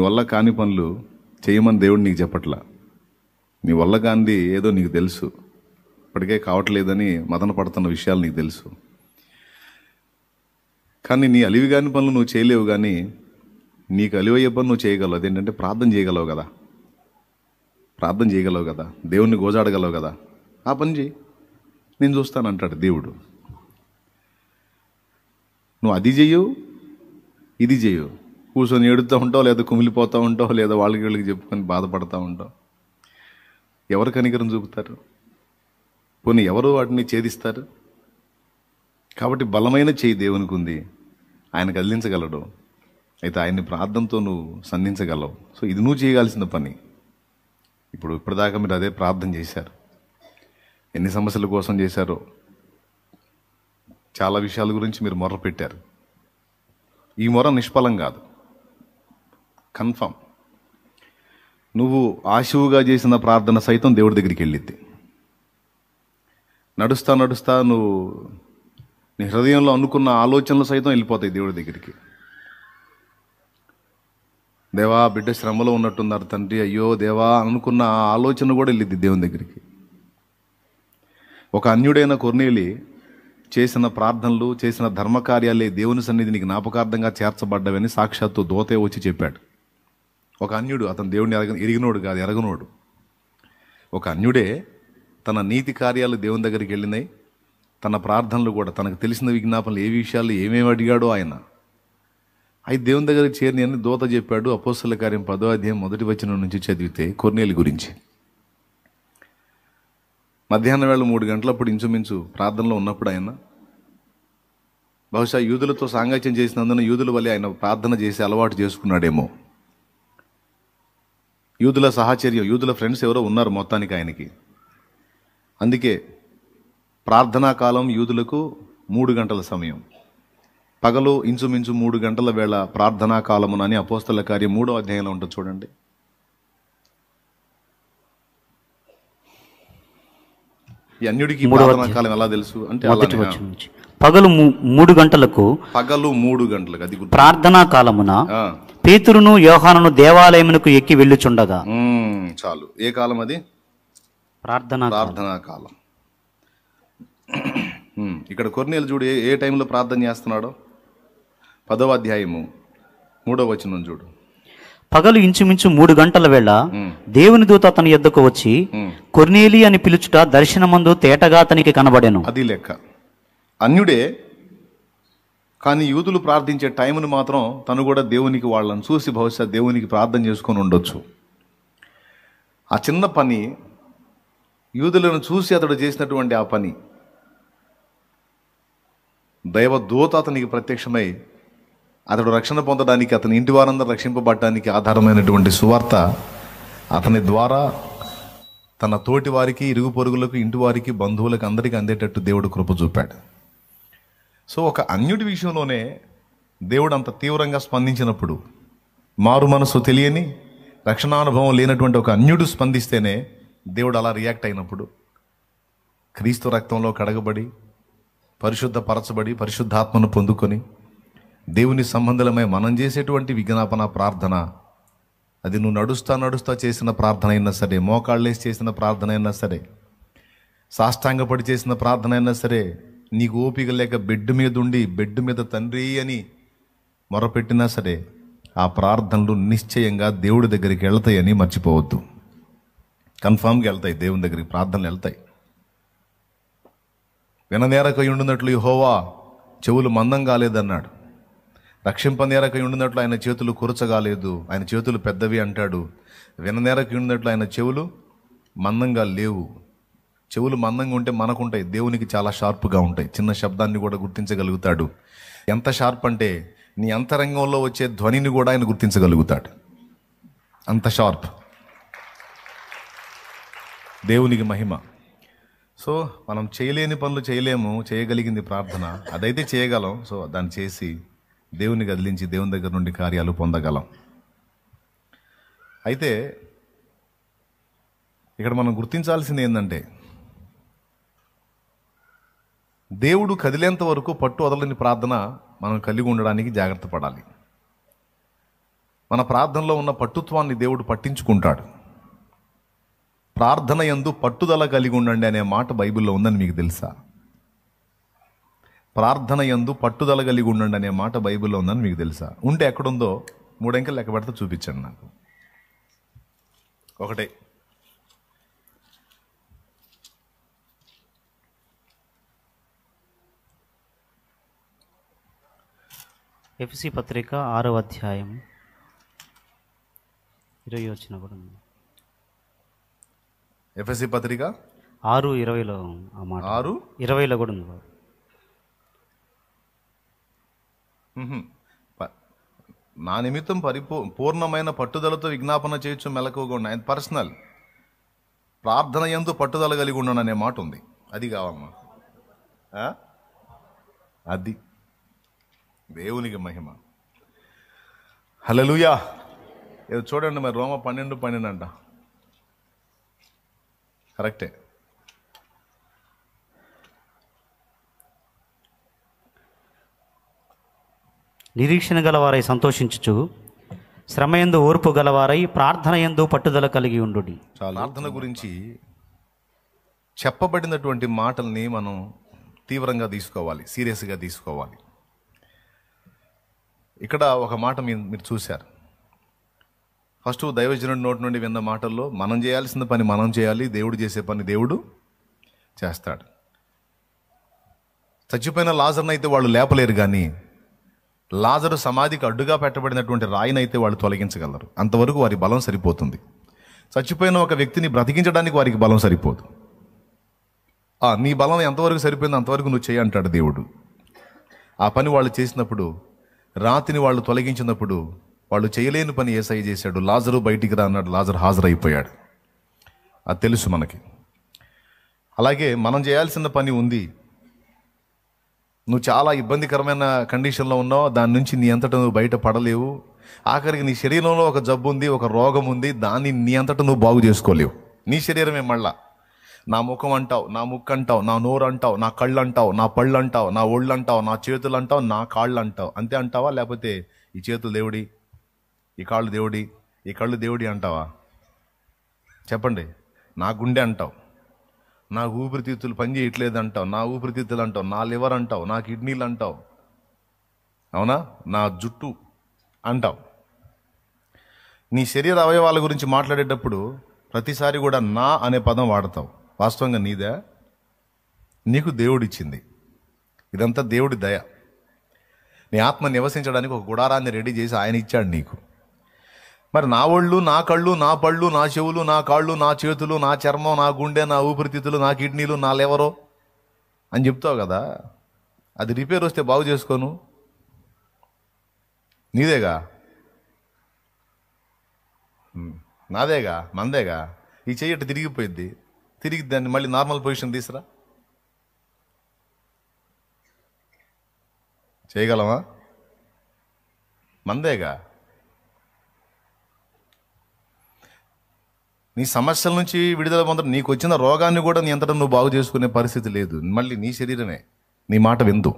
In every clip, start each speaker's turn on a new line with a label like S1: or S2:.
S1: వల్ల కాని పనులు చేయమని దేవుడు నీకు చెప్పట్లా. నీ వల్ల కానిది ఏదో నీకు తెలుసు, ఇప్పటికే కావట్లేదని మదన పడుతున్న విషయాలు నీకు తెలుసు. కానీ నీ అలివి కాని పనులు నువ్వు చేయలేవు, కానీ నీకు అలివయ్యే పని నువ్వు చేయగలవు. అదేంటంటే ప్రార్థన చేయగలవు కదా, ప్రార్థన చేయగలవు కదా, దేవుణ్ణి గోజాడగలవు కదా, ఆ పని చేయి, నేను చూస్తానంటాడు దేవుడు. నువ్వు అది చెయ్యవు, ఇది చెయ్యవు, కూర్చొని ఏడుతూ ఉంటావు, లేదా కుమిలిపోతూ ఉంటావు, లేదా వాళ్ళకి వీళ్ళకి చెప్పుకొని బాధపడతా ఉంటావు. ఎవరు కనికరం చూపుతారు? పోనీ ఎవరు వాటిని ఛేదిస్తారు? కాబట్టి బలమైన చేయి దేవునికి ఉంది, ఆయన కదిలించగలడు. అయితే ఆయన్ని ప్రార్థనతో నువ్వు సంధించగలవు. సో ఇది నువ్వు చేయగలిసిన పని. ఇప్పటిదాకా మీరు అదే ప్రార్థన చేశారు. ఎన్ని సమస్యల కోసం చేశారో, చాలా విషయాల గురించి మీరు మొర్ర పెట్టారు. ఈ మొర నిష్ఫలం కాదు, కన్ఫర్మ్. నువ్వు ఆశువుగా చేసిన ప్రార్థన సైతం దేవుడి దగ్గరికి వెళ్ళిద్ది. నడుస్తా నడుస్తా నువ్వు నీ హృదయంలో అనుకున్న ఆలోచనలు సైతం వెళ్ళిపోతాయి దేవుడి దగ్గరికి. దేవా బిడ్డ శ్రమలో ఉన్నట్టున్నారు తండ్రి, అయ్యో దేవా అనుకున్న ఆ ఆలోచన కూడా వెళ్ళిద్ది దేవుని దగ్గరికి. ఒక అన్యుడైన కొర్నేలి చేసిన ప్రార్థనలు, చేసిన ధర్మకార్యాలే దేవుని సన్నిధిని జ్ఞాపకార్థంగా చేర్చబడ్డవని సాక్షాత్తు దూతే వచ్చి చెప్పాడు. ఒక అన్యుడు, అతను దేవుడిని ఎరిగినోడు కాదు, ఎరగనోడు. ఒక అన్యుడే తన నీతి కార్యాలు దేవుని దగ్గరికి వెళ్ళినాయి. తన ప్రార్థనలు కూడా, తనకు తెలిసిన విజ్ఞాపనలు ఏ విషయాలు ఏమేమి అడిగాడో ఆయన అవి దేవుని దగ్గరికి చేరిని అని దూత చెప్పాడు. అపోస్తల కార్యం 10వ అధ్యాయం 1వ వచనం నుంచి చదివితే కొర్నేలి గురించి. మధ్యాహ్నం వేళ 3 గంటలప్పుడు ఇంచుమించు ప్రార్థనలో ఉన్నప్పుడు ఆయన బహుశా యూదులతో సాంగత్యం చేసినందున యూదుల వల్ల ఆయన ప్రార్థన చేసి అలవాటు చేసుకున్నాడేమో. యూదుల సహచర్యం, యూదుల ఫ్రెండ్స్ ఎవరో ఉన్నారు మొత్తానికి ఆయనకి. అందుకే ప్రార్థనా కాలం యూదులకు 3 గంటల సమయం, పగలు ఇంచుమించు 3 గంటల వేళ ప్రార్థనా కాలమునని అపోస్తల కార్యం 3వ అధ్యాయంలో ఉంటుంది చూడండి. ఈ అన్యుడికి ప్రార్థనా కాలం ఎలా తెలుసు అంటే
S2: పగలు 3 గంటలకు,
S1: పగలు 3 గంటలకు అది
S2: ప్రార్థనా కాలమున పేతురును యోహానును దేవాలయమునకు ఎక్కి వెళ్ళుచుండగా.
S1: చాలు. ఏ కాలం అది? ప్రార్థనా కాలం. ఇక్కడ కొర్నేలు చూడు ఏ టైంలో ప్రార్థన చేస్తున్నాడో. 10వ అధ్యాయము 3వ వచనం చూడు.
S2: పగలు ఇంచుమించు 3 గంటల వేళ దేవుని దూత అతని యొద్దకు వచ్చి కొర్నేలి అని పిలుచుట దర్శనమందు తేటగా అతనికి కనబడెను.
S1: అది లెక్క. అన్యుడే, కానీ యూదులు ప్రార్థించే టైంను మాత్రం తను కూడా దేవునికి వాళ్ళని చూసి బహుశా దేవునికి ప్రార్థన చేసుకొని ఉండొచ్చు. ఆ చిన్న పని, యూదులను చూసి అతడు చేసినటువంటి ఆ పని, దైవదూత అతనికి ప్రత్యక్షమై అతడు రక్షణ పొందడానికి, అతని ఇంటి వారందరూ రక్షింపబడటానికి ఆధారమైనటువంటి సువార్త అతని ద్వారా తన తోటి వారికి, ఇరుగు పొరుగులకు, ఇంటి వారికి, బంధువులకు అందరికీ అందేటట్టు దేవుడు కృప చూపాడు. సో ఒక అన్యుడి విషయంలోనే దేవుడు అంత తీవ్రంగా స్పందించినప్పుడు, మారు మనసు తెలియని, రక్షణానుభవం లేనటువంటి ఒక అన్యుడు స్పందిస్తేనే దేవుడు అలా రియాక్ట్ అయినప్పుడు, క్రీస్తు రక్తంలో కడగబడి, పరిశుద్ధపరచబడి, పరిశుద్ధాత్మను పొందుకొని దేవుని సంబంధమై మనం చేసేటువంటి విజ్ఞాపన ప్రార్థన, అది నువ్వు నడుస్తా చేసిన ప్రార్థన అయినా సరే, మోకాళ్ళేసి చేసిన ప్రార్థన అయినా సరే, సాష్టాంగపడి చేసిన ప్రార్థన అయినా సరే, నీకు ఓపిక లేక బెడ్ మీద ఉండి బెడ్ మీద తండ్రి అని మొరపెట్టినా సరే, ఆ ప్రార్థనలు నిశ్చయంగా దేవుడి దగ్గరికి వెళ్తాయని మర్చిపోవద్దు. కన్ఫామ్గా వెళ్తాయి, దేవుని దగ్గరికి ప్రార్థనలు వెళ్తాయి. విననేరకై ఉండునట్లు యెహోవా చెవులు మందం కాలేదన్నాడు. రక్షింపనేరకై ఉండునట్లు ఆయన చేతులు కురచగాలేదు, ఆయన చేతులు పెద్దవి అంటాడు. విననేరకై ఉండునట్లు ఆయన చెవులు మందంగా లేవు. చెవులు మందంగా ఉంటే మనకుంటాయి, దేవునికి చాలా షార్ప్గా ఉంటాయి. చిన్న శబ్దాన్ని కూడా గుర్తించగలుగుతాడు. ఎంత షార్ప్ అంటే నీ అంతరంగంలో వచ్చే ధ్వనిని కూడా ఆయన గుర్తించగలుగుతాడు. అంత షార్ప్. దేవునికి మహిమ. సో మనం చేయలేని పనులు చేయలేము, చేయగలిగింది ప్రార్థన, అదైతే చేయగలం. సో దాన్ని చేసి దేవుని కదిలించి దేవుని దగ్గర నుండి కార్యాలు పొందగలం. అయితే ఇక్కడ మనం గుర్తించాల్సింది ఏంటంటే, దేవుడు కదిలేంత వరకు పట్టు వదలని ప్రార్థన మనం కలిగి ఉండడానికి జాగ్రత్త పడాలి. మన ప్రార్థనలో ఉన్న పట్టుత్వాన్ని దేవుడు పట్టించుకుంటాడు. ప్రార్థన యందు పట్టుదల కలిగి ఉండండి అనే మాట బైబిల్లో ఉందని మీకు తెలుసా? ప్రార్థన యందు పట్టుదల కలిగి ఉండండి అనే మాట బైబిల్లో ఉందని మీకు తెలుసా? ఉంటే ఎక్కడుందో 3 అంకెలు లెక్క పెడితే చూపించండి నాకు. ఒకటే,
S2: ఎఫెసీ పత్రిక 6వ అధ్యాయం 20 వచ్చిన కూడా ఉంది.
S1: ఎఫెసీ పత్రిక
S2: 6:20లో ఆ మాట 6:20లో కూడా ఉంది.
S1: నా నిమిత్తం పూర్ణమైన పట్టుదలతో విజ్ఞాపన చేయొచ్చు మెలకువగా ఉండి, ఆయన పర్సనల్ ప్రార్థన యందు పట్టుదల కలిగి ఉండను అనే మాట ఉంది. అది కావమ్మా, అది దేవునికి మహిమ. హల్లెలూయా. ఏదో చూడండి మరి, రోమ 12:12 అంట. కరెక్టే.
S2: నిరీక్షణ గలవారై సంతోషించుచు శ్రమయందు ఓర్పు గలవారై ప్రార్థన యందు పట్టుదల కలిగి ఉండుడి.
S1: చాలా ప్రార్థన గురించి చెప్పబడినటువంటి మాటల్ని మనం తీవ్రంగా తీసుకోవాలి, సీరియస్గా తీసుకోవాలి. ఇక్కడ ఒక మాట మీరు చూశారు. ఫస్ట్ దైవజనుడి నోటి నుండి విన్న మాటల్లో మనం చేయాల్సిన పని మనం చేయాలి, దేవుడు చేసే పని దేవుడు చేస్తాడు. చచ్చిపోయిన లాజర్నైతే వాళ్ళు లేపలేరు, కానీ లాజరు సమాధికి అడ్డుగా పెట్టబడినటువంటి రాయినైతే వాళ్ళు తొలగించగలరు. అంతవరకు వారి బలం సరిపోతుంది. చచ్చిపోయిన ఒక వ్యక్తిని బ్రతికించడానికి వారికి బలం సరిపోదు. నీ బలం ఎంతవరకు సరిపోయిందో అంతవరకు నువ్వు చేయి అంటాడు దేవుడు. ఆ పని వాళ్ళు చేసినప్పుడు, రాతిని వాళ్ళు తొలగించినప్పుడు, వాళ్ళు చేయలేని పని యేసయ్య చేశాడు. లాజరు బయటికి రా అన్నాడు, లాజరు హాజరైపోయాడు. అది తెలుసు మనకి. అలాగే మనం చేయాల్సిన పని ఉంది. నువ్వు చాలా ఇబ్బందికరమైన కండిషన్లో ఉన్నావు, దాని నుంచి నీ అంతటా నువ్వు బయట పడలేవు. ఆఖరికి నీ శరీరంలో ఒక జబ్బు ఉంది, ఒక రోగం ఉంది, దాన్ని నీ అంతటా నువ్వు బాగు చేసుకోలేవు. నీ శరీరమే మళ్ళా నా ముఖం అంటావు, నా ముక్కు అంటావు, నా నోరు అంటావు, నా కళ్ళు అంటావు, నా పళ్ళు అంటావు, నా ఒళ్ళు అంటావు, నా చేతులు అంటావు, నా కాళ్ళు అంటావు. అంతే అంటావా? లేకపోతే ఈ చేతులు దేవుడి, ఈ కాళ్ళు దేవుడి, ఈ కళ్ళు దేవుడి అంటావా? చెప్పండి. నా గుండె అంటావు, నా ఊపిరితిత్తులు పని చేయట్లేదు అంటావు, నా ఊపిరితిత్తులు అంటావు, నా లివర్ అంటావు, నా కిడ్నీలు అంటావు, అవునా, నా జుట్టు అంటావు. నీ శరీర అవయవాల గురించి మాట్లాడేటప్పుడు ప్రతిసారి కూడా నా అనే పదం వాడతావు. వాస్తవంగా నీదే, నీకు దేవుడిచ్చింది. ఇదంతా దేవుడి దయ. నీ ఆత్మ నివసించడానికి ఒక గుడారాన్ని రెడీ చేసి ఆయన ఇచ్చాడు నీకు. మరి నా ఒళ్ళు, నా కళ్ళు, నా పళ్ళు, నా చెవులు, నా కాళ్ళు, నా చేతులు, నా చర్మం, నా గుండె, నా ఊపిరితిత్తులు, నా కిడ్నీలు, నా లివరు అని చెప్తావు కదా. అది రిపేర్ వస్తే బాగు చేసుకోను, నీదేగా, నాదేగా, మందేగా. ఈ చెయ్యట తిరిగిపోయింది, తిరిగి దాన్ని మళ్ళీ నార్మల్ పొజిషన్ తీసురా. చేయగలమా? మందేగా. నీ సమస్యల నుంచి విడుదల పొందడం, నీకు వచ్చిన రోగాన్ని కూడా నీ అంతటా నువ్వు బాగు చేసుకునే పరిస్థితి లేదు. మళ్ళీ నీ శరీరమే నీ మాట విందు,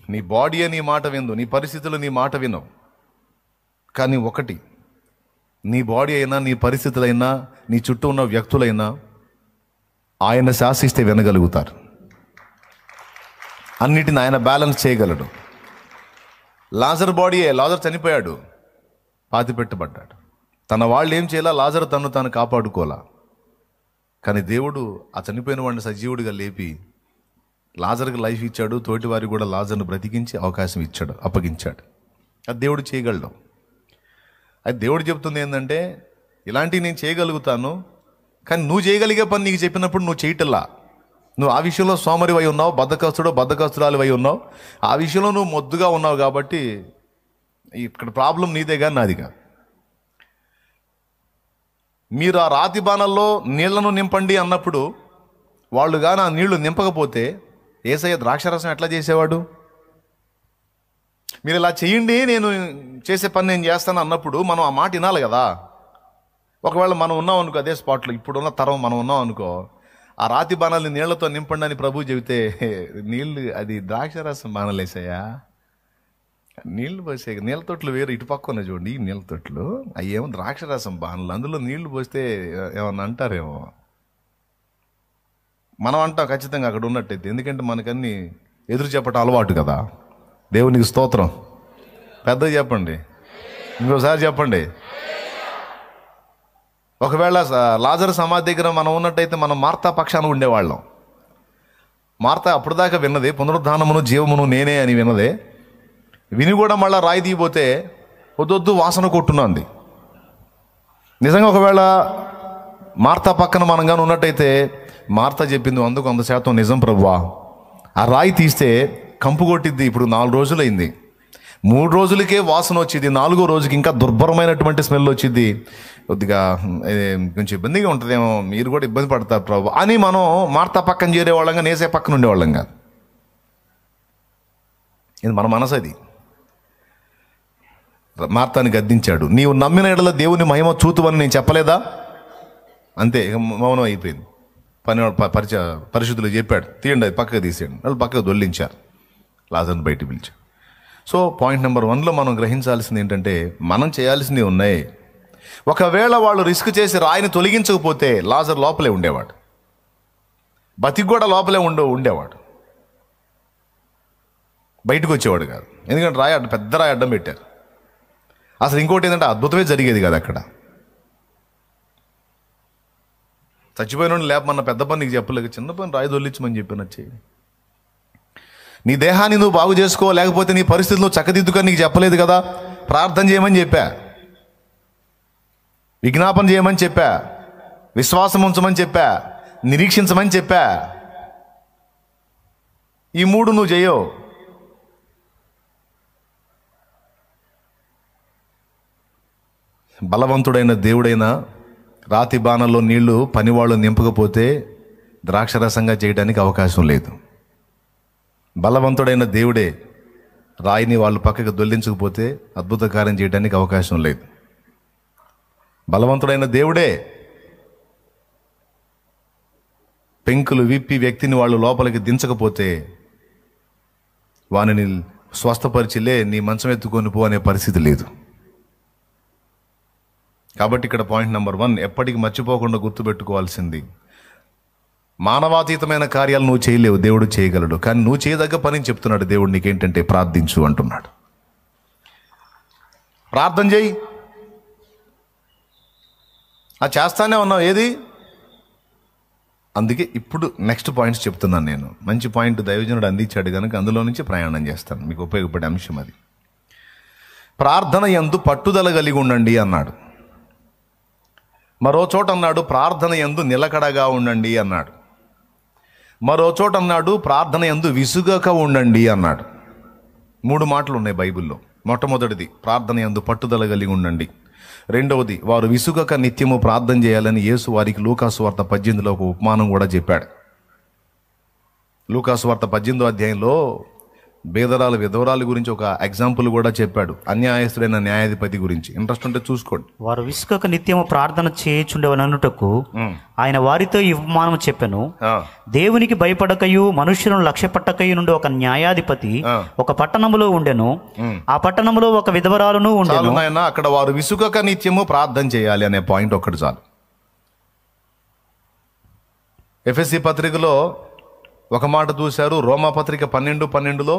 S1: నీ బాడీయే నీ మాట విందు, నీ పరిస్థితులు నీ మాట వినవు. కానీ ఒకటి, నీ బాడీ అయినా, నీ పరిస్థితులైనా, నీ చుట్టూ ఉన్న వ్యక్తులైనా ఆయన శాసిస్తే వినగలుగుతారు. అన్నిటిని ఆయన బ్యాలెన్స్ చేయగలడు. లాజర్ బాడీయే, లాజర్ చనిపోయాడు, పాతి పెట్టబడ్డాడు. తన వాళ్ళు ఏం చేయాలా? లాజరు తను తాను కాపాడుకోలా. కానీ దేవుడు ఆ చనిపోయిన వాడిని సజీవుడిగా లేపి లాజర్కి లైఫ్ ఇచ్చాడు. తోటి వారికి కూడా లాజర్ను బ్రతికించి అవకాశం ఇచ్చాడు, అప్పగించాడు. అది దేవుడు చేయగలడు. అది దేవుడు చెప్తుంది ఏంటంటే, ఇలాంటివి నేను చేయగలుగుతాను, కానీ నువ్వు చేయగలిగే పని నీకు చెప్పినప్పుడు నువ్వు చేయటల్లా. నువ్వు ఆ విషయంలో సోమరివై ఉన్నావు, బద్ధకస్తురాలివై ఉన్నావు. ఆ విషయంలో నువ్వు మొద్దుగా ఉన్నావు. కాబట్టి ఇక్కడ ప్రాబ్లం నీదేగా, నాదిగా. మీరు ఆ రాతి బాణల్లో నీళ్లను నింపండి అన్నప్పుడు వాళ్ళు కానీ ఆ నీళ్లు నింపకపోతే యేసయ్య ద్రాక్షరసం ఎట్లా చేసేవాడు? మీరు ఇలా చేయండి, నేను చేసే పని నేను చేస్తాను అన్నప్పుడు మనం ఆ మాట వినాలి కదా. ఒకవేళ మనం ఉన్నాం అనుకో, అదే స్పాట్లో ఇప్పుడున్న తరం మనం ఉన్నాం అనుకో, ఆ రాతి బాణాలని నీళ్లతో నింపండి అని ప్రభువు చెబితే నీళ్ళు, అది ద్రాక్షరసం బాణాలు వేసాయా, నీళ్లు పోసే నీళ్ళ తొట్లు వేరు, ఇటు పక్క ఉన్నాయి చూడండి ఈ నీళ్ళ తొట్లు, అవి ఏమో ద్రాక్షరసం బాణలు, అందులో నీళ్లు పోస్తే ఏమన్నా అంటారేమో. మనం అంటాం ఖచ్చితంగా అక్కడ ఉన్నట్టయితే, ఎందుకంటే మనకన్నీ ఎదురు చెప్పటం అలవాటు కదా. దేవునికి స్తోత్రం. పెద్దగా చెప్పండి, ఇంకోసారి చెప్పండి. ఒకవేళ లాజరు సమాధి దగ్గర మనం ఉన్నట్టయితే మనం మార్తా పక్షాన ఉండేవాళ్ళం. మార్తా అప్పటిదాకా విన్నదే పునరుద్ధానమును జీవమును నేనే అని విన్నదే, విని కూడా మళ్ళీ రాయి తీయబోతే వద్దొద్దు వాసన కొట్టునంది. నిజంగా ఒకవేళ మార్తా పక్కన మనం కానీ ఉన్నట్టయితే మార్తా చెప్పింది 100% నిజం ప్రభువా, ఆ రాయి తీస్తే కంపు కొట్టిద్ది. ఇప్పుడు 4 రోజులైంది, 3 రోజులకే వాసన వచ్చింది, 4వ రోజుకి ఇంకా దుర్భరమైనటువంటి స్మెల్ వచ్చింది, కొద్దిగా కొంచెం ఇబ్బందిగా ఉంటుందేమో, మీరు కూడా ఇబ్బంది పడతారు ప్రభు అని మనం మార్తా పక్కన చేరేవాళ్ళంగా, నేసే పక్కన ఉండేవాళ్ళం కాదు. ఇది మన మనసు. అది మార్తాని గద్దించాడు, నీవు నమ్మిన ఎడల దేవుని మహిమ చూతువని నేను చెప్పలేదా? అంతే, ఇక మౌనం అయిపోయింది. పరిశుద్ధులు చెప్పాడు, తీయండి అది పక్కకు తీసేయండి. వాళ్ళు పక్కకు దొల్లించారు, లాజర్ని బయటికి పిలిచారు. సో పాయింట్ నెంబర్ 1లో మనం గ్రహించాల్సింది ఏంటంటే, మనం చేయాల్సినవి ఉన్నాయి. ఒకవేళ వాళ్ళు రిస్క్ చేసి రాయిని తొలగించకపోతే లాజర్ లోపలే ఉండేవాడు, బతికి కూడా లోపలే ఉండేవాడు, బయటకు వచ్చేవాడు కాదు. ఎందుకంటే పెద్ద రాయి అడ్డం పెట్టారు. అసలు ఇంకోటి ఏంటంటే అద్భుతమే జరిగేది కాదు అక్కడ. చచ్చిపోయిన లేపమన్న పెద్ద పని నీకు చెప్పలేక, చిన్న పని రాయి దొల్లించమని చెప్పాను. వచ్చి నీ దేహాన్ని నువ్వు బాగు చేసుకో, లేకపోతే నీ పరిస్థితులు చక్కదిద్దుకొని నీకు చెప్పలేదు కదా. ప్రార్థన చేయమని చెప్పా, విజ్ఞాపన చేయమని చెప్పా, విశ్వాసం ఉంచమని చెప్పా, నిరీక్షించమని చెప్పా. ఈ 3 నువ్వు చేయవు. బలవంతుడైన దేవుడైనా రాతి బాణల్లో నీళ్లు పనివాళ్ళు నింపకపోతే ద్రాక్షరసంగా చేయడానికి అవకాశం లేదు. బలవంతుడైన దేవుడే రాయిని వాళ్ళు పక్కకు దొల్లించకపోతే అద్భుత కార్యం చేయడానికి అవకాశం లేదు. బలవంతుడైన దేవుడే పెంకులు విప్పి వ్యక్తిని వాళ్ళు లోపలికి దించకపోతే వానిని స్వస్థపరిచిలే నీ మంచం ఎత్తుకొని పో అనే పరిస్థితి లేదు. కాబట్టి ఇక్కడ పాయింట్ నెంబర్ 1 ఎప్పటికీ మర్చిపోకుండా గుర్తుపెట్టుకోవాల్సింది, మానవాతీతమైన కార్యాలు నువ్వు చేయలేవు, దేవుడు చేయగలడు. కానీ నువ్వు చేయదగ్గ పని చెప్తున్నాడు దేవుడు నీకేంటంటే, ప్రార్థించు అంటున్నాడు. ప్రార్థన చేయి. అది చేస్తానే ఉన్నావు, ఏది? అందుకే ఇప్పుడు నెక్స్ట్ పాయింట్స్ చెప్తున్నాను నేను. మంచి పాయింట్ దైవజనుడు అందించాడు కనుక అందులో నుంచి ప్రయాణం చేస్తాను, మీకు ఉపయోగపడే అంశం అది. ప్రార్థన యందు పట్టుదల కలిగి ఉండండి అన్నాడు. మరో చోట అన్నాడు ప్రార్థన యందు నిలకడగా ఉండండి అన్నాడు. మరో చోట అన్నాడు ప్రార్థన యందు విసుగక ఉండండి అన్నాడు. 3 మాటలు ఉన్నాయి బైబిల్లో. మొట్టమొదటిది ప్రార్థన యందు పట్టుదల కలిగి ఉండండి. రెండవది వారు విసుగక నిత్యము ప్రార్థన చేయాలని యేసు వారికి లూకాసు వార్త 18లో ఒక ఉపమానం కూడా చెప్పాడు. లూకాసు వార్త 18వ అధ్యాయంలో బేదరాలు విధవరాలు గురించి ఒక ఎగ్జాంపుల్ కూడా చెప్పాడు, అన్యాయస్తుడైన న్యాయాధిపతి గురించి. ఇంట్రెస్ట్ ఉంటే చూసుకోండి.
S2: వారు విసుకక నిత్యము ప్రార్థన చేయుచుండెవననుటకు ఆయన వారితో ఈ ఉపమానం చెప్పెను. దేవునికి భయపడకయు మనుష్యులను లక్ష్యపట్టకయు నుండి ఒక న్యాయాధిపతి ఒక పట్టణములో ఉండెను. ఆ పట్టణములో ఒక విధవరాలును ఉండెను.
S1: అక్కడ వారు విసుకక నిత్యము ప్రార్థన చేయాలి అనే పాయింట్ ఒక్కటి చాలు. ఎఫెసీ పత్రికలో ఒక మాట చూశారు. రోమాపత్రిక 12:12లో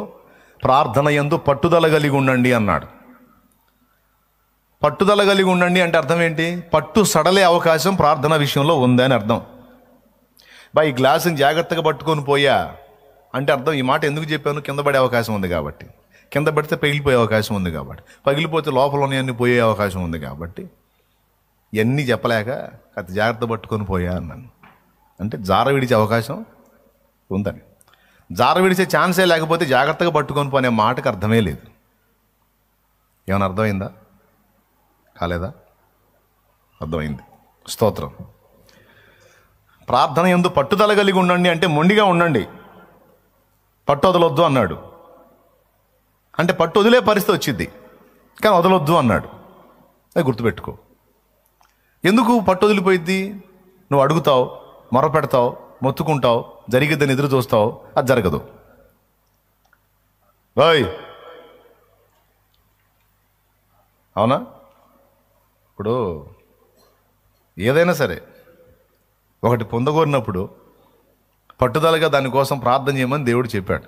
S1: ప్రార్థన యందు పట్టుదల కలిగి ఉండండి అన్నాడు. పట్టుదల కలిగి ఉండండి అంటే అర్థం ఏంటి? పట్టు సడలే అవకాశం ప్రార్థన విషయంలో ఉందని అర్థం. ఈ గ్లాసుని జాగ్రత్తగా పట్టుకొని పోయా అంటే అర్థం, ఈ మాట ఎందుకు చెప్పాను? కింద పడే అవకాశం ఉంది కాబట్టి, కింద పడితే పగిలిపోయే అవకాశం ఉంది కాబట్టి, పగిలిపోతే లోపల ఉన్నవన్నీ పోయే అవకాశం ఉంది కాబట్టి ఇవన్నీ చెప్పలేక అది జాగ్రత్త పట్టుకొని పోయా అన్నాను. అంటే జార విడిచే అవకాశం ఉందని. జార విడిచే ఛాన్సే లేకపోతే జాగ్రత్తగా పట్టుకొని పోనే మాటకు అర్థమే లేదు. ఏమైనా అర్థమైందా? కాలేదా? అర్థమైంది. స్తోత్రం. ప్రార్థన యందు పట్టుదల కలిగి ఉండండి అంటే మొండిగా ఉండండి, పట్టు వదలొద్దు అన్నాడు. అంటే పట్టు వదిలే పరిస్థితి వచ్చింది కానీ వదలొద్దు అన్నాడు. అది గుర్తుపెట్టుకో. ఎందుకు పట్టు వదిలిపోయిద్ది? నువ్వు అడుగుతావు, మొరపెడతావు, మొత్తుకుంటావు, జరిగిద్దని ఎదురు చూస్తావు, అది జరగదు. అవునా? ఇప్పుడు ఏదైనా సరే ఒకటి పొందగోరినప్పుడు పట్టుదలగా దానికోసం ప్రార్థన చేయమని దేవుడు చెప్పాడు.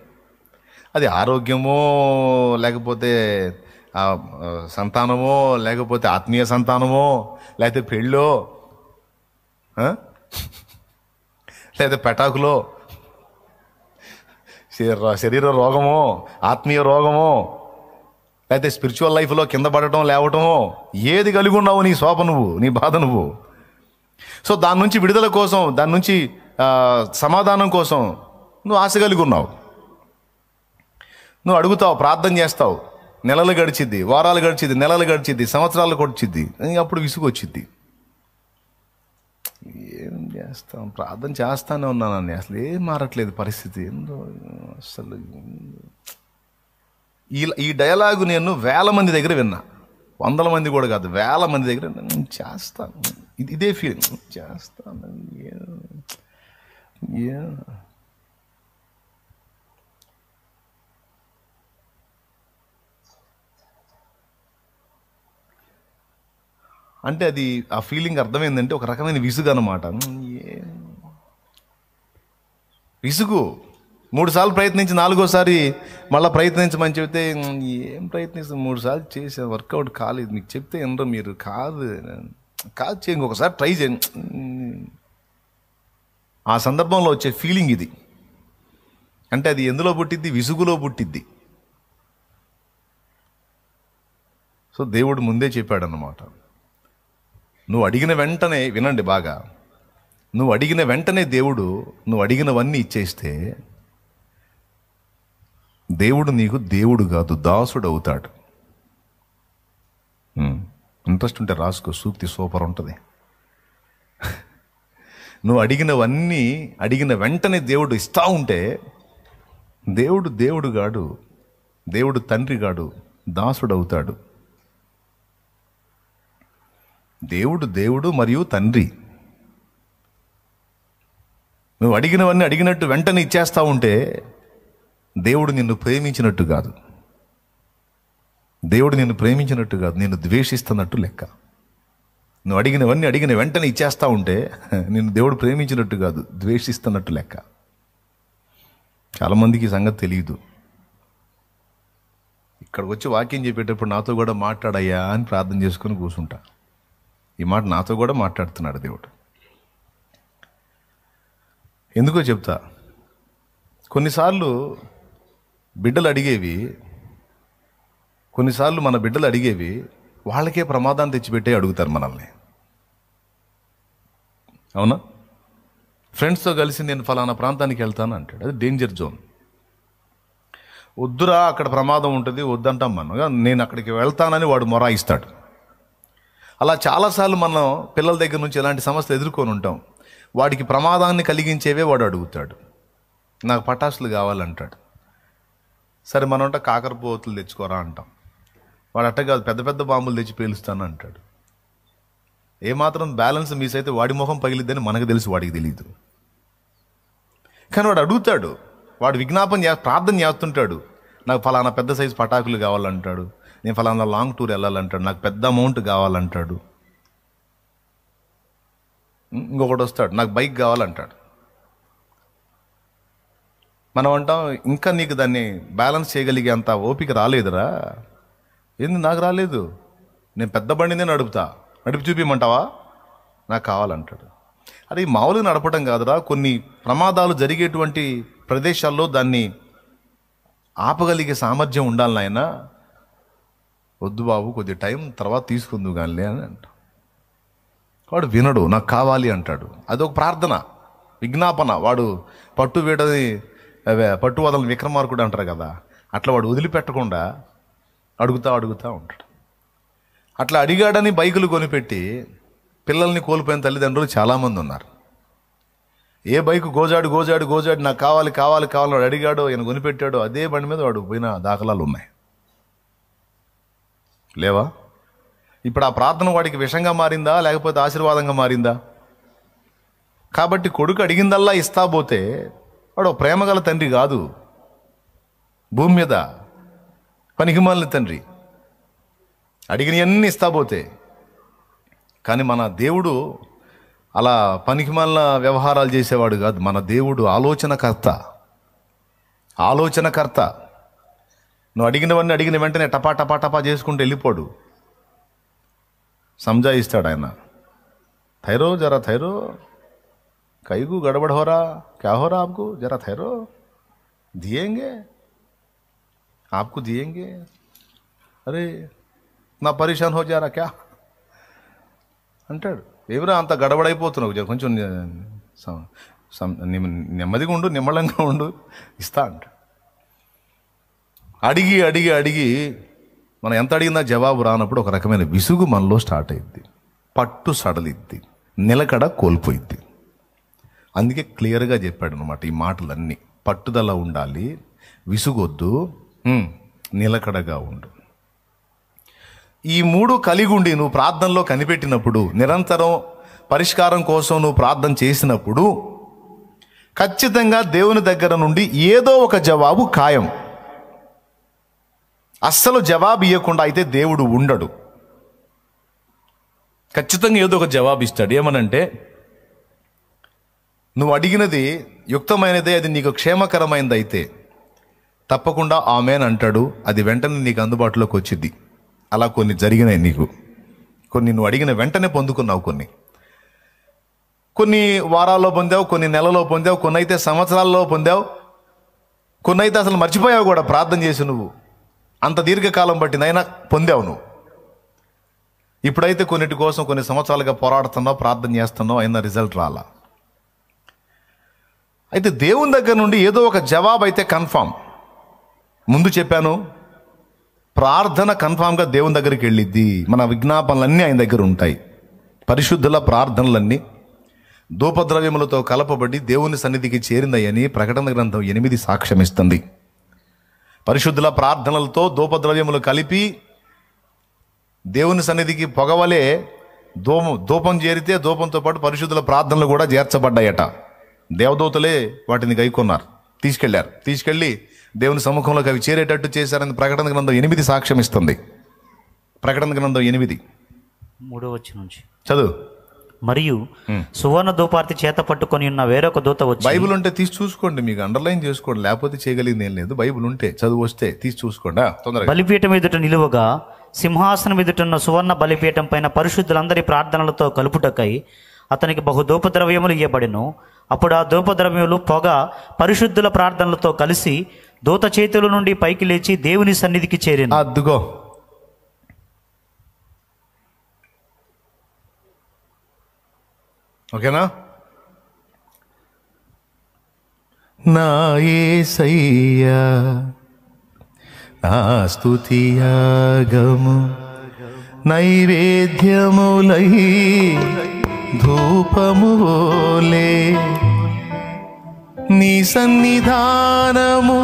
S1: అది ఆరోగ్యమో, లేకపోతే సంతానమో, లేకపోతే ఆత్మీయ సంతానమో, లేకపోతే పెళ్ళో, లేకపోతే పెటాకులో, శరీర రోగమో, ఆత్మీయ రోగమో, లేకపోతే స్పిరిచువల్ లైఫ్లో కింద పడటం లేవటమో, ఏది కలిగి ఉన్నావు నీ శోభ నువ్వు, నీ బాధ నువ్వు. సో దాని నుంచి విడుదల కోసం, దాని నుంచి సమాధానం కోసం నువ్వు ఆశ కలిగి ఉన్నావు. నువ్వు అడుగుతావు, ప్రార్థన చేస్తావు, నెలలు గడిచిద్ది, వారాలు గడిచిద్ది, నెలలు గడిచిద్ది, సంవత్సరాలు గడిచిద్ది, అప్పుడు విసుగు వచ్చిద్ది. ఏం చేస్తాం, ప్రార్థన చేస్తానే ఉన్నానని అసలు ఏం మారట్లేదు పరిస్థితి. ఏందో అసలు ఈ డైలాగు నేను 1000 మంది దగ్గర విన్నా, 100 మంది కూడా కాదు, 1000 మంది దగ్గర చేస్తాను, ఇదే ఫీలింగ్, చేస్తాను. అంటే అది ఆ ఫీలింగ్ అర్థమైందంటే ఒక రకమైన విసుగు అన్నమాట. విసుగు. 3 సార్లు ప్రయత్నించి 4వసారి మళ్ళీ ప్రయత్నించమని చెబితే ఏం ప్రయత్నిస్తాం, 3 సార్లు చేసే వర్కౌట్ కాలేదు, మీకు చెప్తే ఎందరో మీరు కాదు చేయండి, ఒకసారి ట్రై చేయండి. ఆ సందర్భంలో వచ్చే ఫీలింగ్ ఇది. అంటే అది ఎందులో పుట్టిద్ది? విసుగులో పుట్టిద్ది. సో దేవుడు ముందే చెప్పాడన్నమాట, నువ్వు అడిగిన వెంటనే, వినండి బాగా, నువ్వు అడిగిన వెంటనే దేవుడు నువ్వు అడిగినవన్నీ ఇచ్చేస్తే దేవుడు నీకు దేవుడు కాదు, దాసుడు అవుతాడు. ఇంట్రెస్ట్ ఉంటే రాసుకో, సూక్తి సూపర్ ఉంటుంది. నువ్వు అడిగినవన్నీ అడిగిన వెంటనే దేవుడు ఇస్తా ఉంటే దేవుడు దేవుడు గాడు, దేవుడు తండ్రి గాడు, దాసుడు అవుతాడు. దేవుడు దేవుడు మరియు తండ్రి. నువ్వు అడిగినవన్నీ అడిగినట్టు వెంటనే ఇచ్చేస్తా ఉంటే దేవుడు నిన్ను ప్రేమించినట్టు కాదు, దేవుడు నిన్ను ప్రేమించినట్టు కాదు, నిన్ను ద్వేషిస్తున్నట్టు లెక్క. నువ్వు అడిగినవన్నీ అడిగిన వెంటనే ఇచ్చేస్తా ఉంటే నిన్ను దేవుడు ప్రేమించినట్టు కాదు, ద్వేషిస్తున్నట్టు లెక్క. చాలామందికి ఈ సంగతి తెలియదు. ఇక్కడికి వచ్చి వాక్యం చెప్పేటప్పుడు నాతో కూడా మాట్లాడయ్యా అని ప్రార్థన చేసుకొని కూర్చుంటా. ఈ మాట నాతో కూడా మాట్లాడుతున్నాడు దేవుడు. ఎందుకో చెప్తా. కొన్నిసార్లు మన బిడ్డలు అడిగేవి వాళ్ళకే ప్రమాదాన్ని తెచ్చిపెట్టే అడుగుతారు మనల్ని. అవునా? ఫ్రెండ్స్తో కలిసి నేను ఫలానా ప్రాంతానికి వెళ్తాను అంటాడు, అది డేంజర్ జోన్. వద్దురా అక్కడ ప్రమాదం ఉంటుంది, వద్దంటాం మనం. నేను అక్కడికి వెళ్తానని వాడు మొరాయిస్తాడు. అలా చాలాసార్లు మనం పిల్లల దగ్గర నుంచి ఎలాంటి సమస్యలు ఎదుర్కొని ఉంటాం. వాడికి ప్రమాదాన్ని కలిగించేవే వాడు అడుగుతాడు. నాకు పటాసులు కావాలంటాడు. సరే మనం అంటే కాకరపోతులు తెచ్చుకోరా అంటాం. వాడు అట్ట కాదు, పెద్ద పెద్ద బాంబులు తెచ్చి పేలుస్తాను అంటాడు. ఏమాత్రం బ్యాలెన్స్ మిస్ అయితే వాడి మొహం పగిలిద్దని మనకు తెలుసు, వాడికి తెలియదు. కానీ వాడు అడుగుతాడు, వాడు ప్రార్థన చేస్తుంటాడు. నాకు ఫలానా పెద్ద సైజు పటాకులు కావాలంటాడు, నేను ఫలానా లాంగ్ టూర్ వెళ్ళాలంటాడు, నాకు పెద్ద అమౌంట్ కావాలంటాడు. ఇంకొకటి వస్తాడు, నాకు బైక్ కావాలంటాడు. మనం అంటాం, ఇంకా నీకు దాన్ని బ్యాలెన్స్ చేయగలిగే అంత ఓపిక రాలేదురా. ఏంది నాకు రాలేదు, నేను పెద్ద బండినే నడిపి చూపించమంటావా, నాకు కావాలంటాడు. అది మామూలుగా నడపడం కాదురా, కొన్ని ప్రమాదాలు జరిగేటువంటి ప్రదేశాల్లో దాన్ని ఆపగలిగే సామర్థ్యం ఉండాలి నాయన. వద్దు బాబు, కొద్ది టైం తర్వాత తీసుకుందు కానీ అని అంట. వాడు వినడు, నాకు కావాలి అంటాడు. అదొక ప్రార్థన, విజ్ఞాపన. వాడు పట్టు వదలని విక్రమార్కుడు అంటారు కదా, అట్లా వాడు వదిలిపెట్టకుండా అడుగుతా ఉంటాడు. అట్లా అడిగాడని బైకులు కొనిపెట్టి పిల్లల్ని కోల్పోయిన తల్లిదండ్రులు చాలామంది ఉన్నారు. ఏ బైకు గోజాడు నాకు కావాలి వాడు అడిగాడో ఈయన కొనిపెట్టాడో అదే బండి మీద వాడు పోయిన దాఖలాలు ఉన్నాయి, లేవా? ఇప్పుడు ఆ ప్రార్థన వాడికి విషంగా మారిందా లేకపోతే ఆశీర్వాదంగా మారిందా? కాబట్టి కొడుకు అడిగిందల్లా ఇస్తా పోతే వాడు ప్రేమగల తండ్రి కాదు, భూమి మీద పనికిమాలిన తండ్రి. అడిగినవన్నీ ఇస్తా పోతే. కానీ మన దేవుడు అలా పనికిమాలిన వ్యవహారాలు చేసేవాడు కాదు. మన దేవుడు ఆలోచనకర్త. నువ్వు అడిగినవన్నీ అడిగిన వెంటనే టపా టపా టపా చేసుకుంటూ వెళ్ళిపోడు. సంజాయిస్తాడు ఆయన. ठहरो जरा ठहरो, कईगू गड़बड़ हो रहा, क्या हो रहा आपको, जरा ठहरो, दिएंगे आपको दिएंगे, अरे ना परेशान हो जा रहा क्या అంటాడు. ఎవరా అంత గడబడైపోతున్నావు, కొంచెం నెమ్మదిగా ఉండు, నిమ్మళంగా ఉండు, ఇస్తా అంటాడు. అడిగి అడిగి అడిగి మనం ఎంత అడిగినా జవాబు రానప్పుడు ఒక రకమైన విసుగు మనలో స్టార్ట్ అయింది, పట్టు సడలిద్ది, నిలకడ కోల్పోయిద్ది. అందుకే క్లియర్గా చెప్పాడు అనమాట ఈ మాటలన్నీ. పట్టుదల ఉండాలి, విసుగొద్దు, నిలకడగా ఉండు. ఈ 3 కలిగి ఉండి నువ్వు ప్రార్థనలో కనిపెట్టినప్పుడు, నిరంతరం పరిష్కారం కోసం నువ్వు ప్రార్థన చేసినప్పుడు ఖచ్చితంగా దేవుని దగ్గర నుండి ఏదో ఒక జవాబు ఖాయం. అస్సలు జవాబు ఇవ్వకుండా అయితే దేవుడు ఉండడు. ఖచ్చితంగా ఏదో ఒక జవాబు ఇస్తాడు. ఏమనంటే, నువ్వు అడిగినది యుక్తమైనదే, అది నీకు క్షేమకరమైనది అయితే తప్పకుండా ఆమేన్ అంటాడు. అది వెంటనే నీకు అందుబాటులోకి వచ్చింది. అలా కొన్ని జరిగినాయి నీకు. కొన్ని నువ్వు అడిగిన వెంటనే పొందుకున్నావు, కొన్ని వారాల్లో పొందావు, కొన్ని నెలలో పొందావు, కొన్ని అయితే సంవత్సరాల్లో పొందావు, కొన్ని అయితే అసలు మర్చిపోయావు కూడా ప్రార్థన చేసి. నువ్వు అంత దీర్ఘకాలం పట్టిందైనా పొందావు నువ్వు. ఇప్పుడైతే కొన్నిటి కోసం కొన్ని సంవత్సరాలుగా పోరాడుతున్నావు, ప్రార్థన చేస్తున్నావు, అయినా రిజల్ట్ రాలా. అయితే దేవుని దగ్గర నుండి ఏదో ఒక జవాబు అయితే కన్ఫామ్. ముందు చెప్పాను, ప్రార్థన కన్ఫామ్గా దేవుని దగ్గరికి వెళ్ళిద్ది. మన విజ్ఞాపనలన్నీ ఆయన దగ్గర ఉంటాయి. పరిశుద్ధుల ప్రార్థనలన్నీ ధూపద్రవ్యములతో కలపబడి దేవుని సన్నిధికి చేరిందయని ప్రకటన గ్రంథం 8 సాక్ష్యం ఇస్తుంది. పరిశుద్ధుల ప్రార్థనలతో ధూపద్రవ్యములు కలిపి దేవుని సన్నిధికి పొగవలే ధూపం చేరితే ధూపంతో పాటు పరిశుద్ధుల ప్రార్థనలు కూడా చేర్చబడ్డాయట. దేవదూతలే వాటిని గైకొన్నారు, తీసుకెళ్ళి దేవుని సముఖంలోకి అవి చేరేటట్టు చేశారని ప్రకటన గ్రంథం 8 సాక్ష్యం ఇస్తుంది. ప్రకటన గ్రంథం 8
S2: 3వ వచనం నుంచి
S1: చదువు.
S2: మరియు సువర్ణ ధూపార్తి చేత పట్టుకొని ఉన్న వేరొక దూత వచ్చి,
S1: బైబిల్ ఉంటే తీసి చూసుకోండి, మీకు అండర్లైన్ చేసుకోండి, లేకపోతే చేయగలిగింది ఏం లేదు. బైబిల్ ఉంటే చదువు వస్తే తీసి చూసుకోండి తొందరగా.
S2: బలిపీఠం ఎదుట నిలువగా సింహాసనం ఎదుటన్న సువర్ణ బలిపీఠం పైన పరిశుద్ధులందరి ప్రార్థనలతో కలుపుటకై అతనికి బహు ధూపద్రవ్యములు ఇవ్వబడెను. అప్పుడు ఆ ధూపద్రవ్యములు పొగ పరిశుద్ధుల ప్రార్థనలతో కలిసి దూత చేతుల నుండి పైకి లేచి దేవుని సన్నిధికి చేరింది.
S1: అద్దుగో, ఓకేనా? నా యేసయ్యా నా స్తుతియాగము నైవేద్యములై ధూపములే నీ సన్నిధానము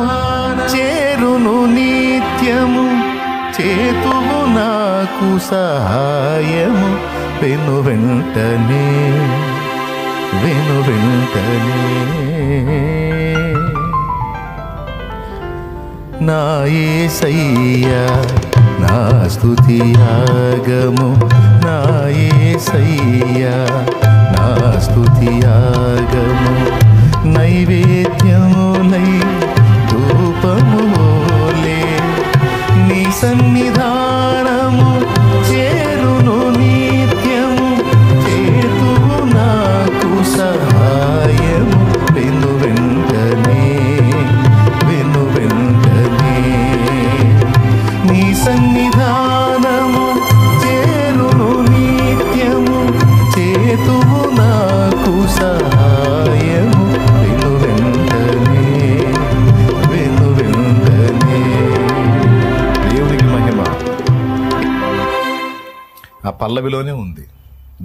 S1: చేరును నిత్యము, చేతువు నాకు సహాయము వెను వెంటనే. నా యేసయ్యా నా స్తుతియాగము, నా యేసయ్యా నా స్తుతియాగము నైవేద్యములై ధూపములే నీ సన్నిధానము చేరును నిత్యము, చేతువు నాకు సహాయము వెను వెంటనే. నీ సన్నిధానము చేరును నిత్యము, చేతువు నాకు సహాయము వెను వెంటనే. దేవునికి మహిమ. ఆ పల్లవిలోనే ఉంది.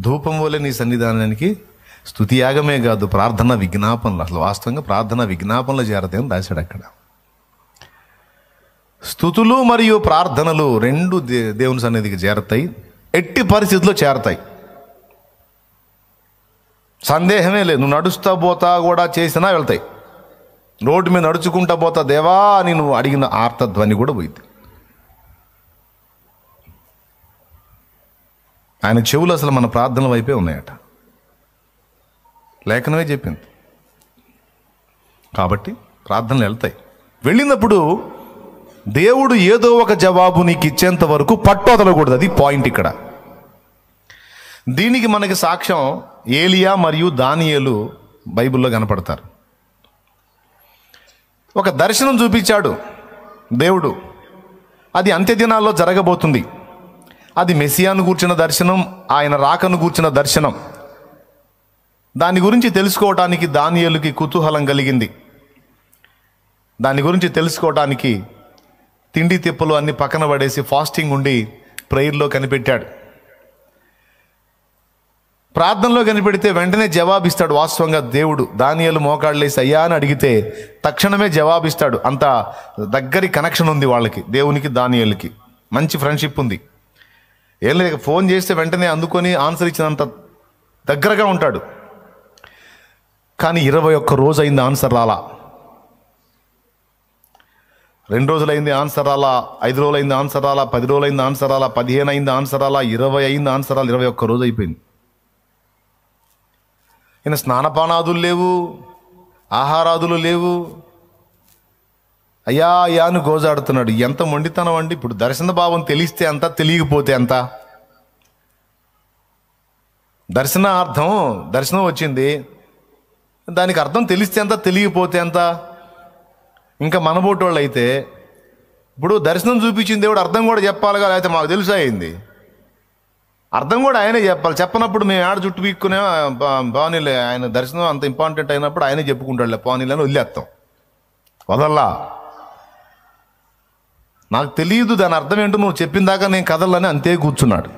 S1: ధూపం వల్ల నీ సన్నిధానానికి స్తుతియాగమే కాదు, ప్రార్థన విజ్ఞాపనలు. అసలు వాస్తవంగా ప్రార్థన విజ్ఞాపనలు చేరతాయని రాశాడు అక్కడ. స్తుతులు మరియు ప్రార్థనలు రెండు దేవుని సన్నిధికి చేరతాయి, ఎట్టి పరిస్థితుల్లో చేరతాయి, సందేహమే లేదు. నువ్వు నడుస్తా పోతా కూడా చేసినా వెళ్తాయి. రోడ్డు మీద నడుచుకుంటా పోతా దేవా అని నువ్వు అడిగిన ఆర్తధ్వని కూడా పోయింది. ఆయన చెవులు అసలు మన ప్రార్థనల వైపే ఉన్నాయట. లేఖనమే చెప్పింది. కాబట్టి ప్రార్థనలు వెళ్తాయి. వెళ్ళినప్పుడు దేవుడు ఏదో ఒక జవాబు నీకు ఇచ్చేంత వరకు పట్టు వదలకూడదు. అది పాయింట్ ఇక్కడ. దీనికి మనకి సాక్ష్యం ఏలియా మరియు దానియేలు బైబిల్లో కనపడతారు. ఒక దర్శనం చూపించాడు దేవుడు. అది అంత్యదినాల్లో జరగబోతుంది. అది మెస్సియాను గూర్చిన దర్శనం, ఆయన రాకను గూర్చిన దర్శనం. దాని గురించి తెలుసుకోవటానికి దానియేలుకి కుతూహలం కలిగింది. దాని గురించి తెలుసుకోవటానికి తిండి తిప్పలు అన్ని పక్కన పడేసి ఫాస్టింగ్ ఉండి ప్రేయర్లో కనిపెట్టాడు. ప్రార్థనలో కనిపెడితే వెంటనే జవాబిస్తాడు. వాస్తవంగా దేవుడు దానియేలు మోకాళ్ళేసి అయ్యా అని అడిగితే తక్షణమే జవాబిస్తాడు. అంత దగ్గరి కనెక్షన్ ఉంది వాళ్ళకి, దేవునికి దానియేలుకి మంచి ఫ్రెండ్షిప్ ఉంది. ఏం లేదు, ఫోన్ చేస్తే వెంటనే అందుకొని ఆన్సర్ ఇచ్చినంత దగ్గరగా ఉంటాడు. కానీ 21 రోజు అయింది ఆన్సర్ రాలా. 2 రోజులైంది ఆన్సర్ రాలా, 5 రోజులు అయింది ఆన్సర్ రాలా, 10 రోజులు అయింది ఆన్సర్ రాలా, 15 అయింది ఆన్సర్ రాలా, 20 అయింది ఆన్సర్ రాలా, 21 రోజు అయిపోయింది. ఈయన స్నానపానాదులు లేవు, ఆహారాదులు లేవు. అయ్యా అయ్యా అని గోజాడుతున్నాడు. ఎంత మొండితనం అండి! ఇప్పుడు దర్శన భావం తెలిస్తే అంత, తెలియకపోతే అంత. దర్శనం వచ్చింది, దానికి అర్థం తెలిస్తే ఎంత, తెలియకపోతే ఎంత. ఇంకా మనబోటోళ్ళు అయితే ఇప్పుడు దర్శనం చూపించింది దేవుడు, అర్థం కూడా చెప్పాలి కదా. అయితే మాకు తెలుసు అయింది, అర్థం కూడా ఆయనే చెప్పాలి. చెప్పనప్పుడు మేము ఆడ చుట్టూ పీక్కునే పానీలే, ఆయన దర్శనం అంత ఇంపార్టెంట్ అయినప్పుడు ఆయనే చెప్పుకుంటాడులే పానీలు అని వదిలేస్తాం. వదల్లా, నాకు తెలియదు దాని అర్థం ఏంటో, నువ్వు చెప్పిన దాకా నేను కదలని అంతే కూర్చున్నాడు.